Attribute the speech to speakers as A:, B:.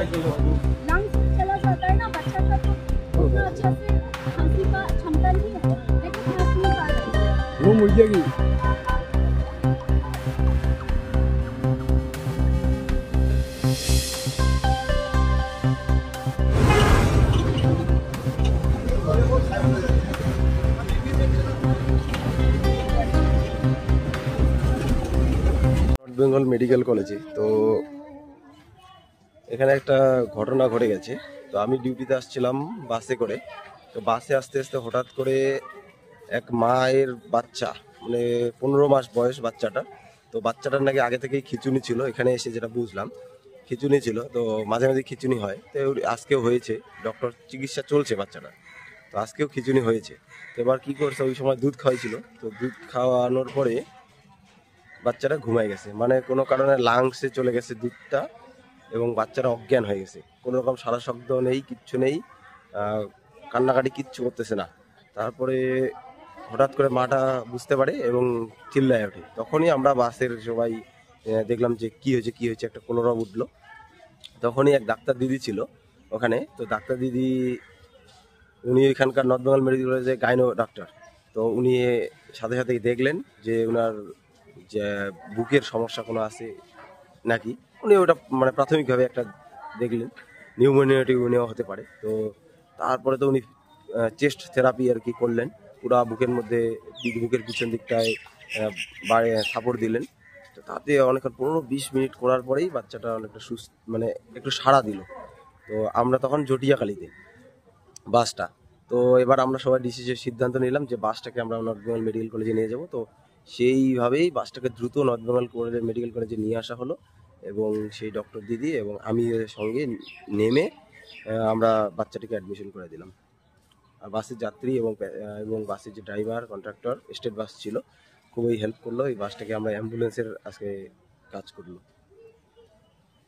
A: Lungs चला जाता है ना बच्चा का, तो उतना अच्छा से खांसी का क्षमता नहीं है, लेकिन खांसी नहीं पा रही है।
B: वो मुड़ जाएगी। নর্থ বেঙ্গল মেডিকেল কলেজে তো এখানে একটা ঘটনা ঘটে গেছে। তো আমি ডিউটিতে আসছিলাম বাসে করে। তো বাসে আসতে আসতে হঠাৎ করে এক মায়ের বাচ্চা, মানে 15 মাস বয়স বাচ্চাটা। তো বাচ্চাটার নাকি আগে থেকেই খিঁচুনি ছিল, এখানে এসে যেটা বুঝলাম খিঁচুনি ছিল। তো মাঝে মাঝে খিঁচুনি হয়, তো আজকেও হয়েছে। ডক্টর চিকিৎসা চলছে বাচ্চাটা, তো আজকেও খিঁচুনি হয়েছে। তো এবার কী করছে, ওই সময় দুধ খাওয়াইছিল, তো দুধ খাওয়ানোর পরে বাচ্চাটা ঘুমায় গেছে, মানে কোনো কারণে লাংসে চলে গেছে দুধটা এবং বাচ্চারা অজ্ঞান হয়ে গেছে। কোনো রকম সারা শব্দ নেই, কিচ্ছু নেই, কান্নাকাটি কিচ্ছু করতেছে না। তারপরে হঠাৎ করে মাটা বুঝতে পারে এবং চিল্লায় ওঠে। তখনই আমরা বাসের সবাই দেখলাম যে কী হয়েছে, একটা কোলরব উঠলো। তখনই এক ডাক্তার দিদি ছিল ওখানে। তো ডাক্তার দিদি উনি এখানকার নর্থ বেঙ্গল মেডিকেল কলেজে গাইনো ডাক্তার। তো উনি সাথে সাথেই দেখলেন যে ওনার যে বুকের সমস্যা কোনো আছে নাকি। উনি ওটা মানে প্রাথমিকভাবে একটা দেখলেন নিউমোনিয়া হতে পারে। তো তারপরে তো উনি চেস্ট থেরাপি আর কি করলেন, পুরা বুকের মধ্যে বুকের পিছন দিকটায় থাপড় দিলেন। তো তাতে অনেকক্ষণ 15-20 মিনিট করার পরেই বাচ্চাটা অনেকটা সুস্থ, মানে একটু সাড়া দিল। তো আমরা তখন জটিয়াখালীতে বাসটা, তো এবার আমরা সবাই সিদ্ধান্ত নিলাম যে বাসটাকে আমরা নর্থ বেঙ্গল মেডিকেল কলেজে নিয়ে যাব। তো সেইভাবেই বাসটাকে দ্রুত নর্থ বেঙ্গল মেডিকেল কলেজে নিয়ে আসা হলো এবং সেই ডক্টর দিদি এবং আমি সঙ্গে নেমে আমরা বাচ্চাটিকে অ্যাডমিশন করে দিলাম। আর বাসের যাত্রী এবং বাসের যে ড্রাইভার কন্ট্রাক্টর স্টেট বাস ছিল, খুবই হেল্প করলো। এই বাসটাকে আমরা অ্যাম্বুলেন্সের আজকে কাজ করলো।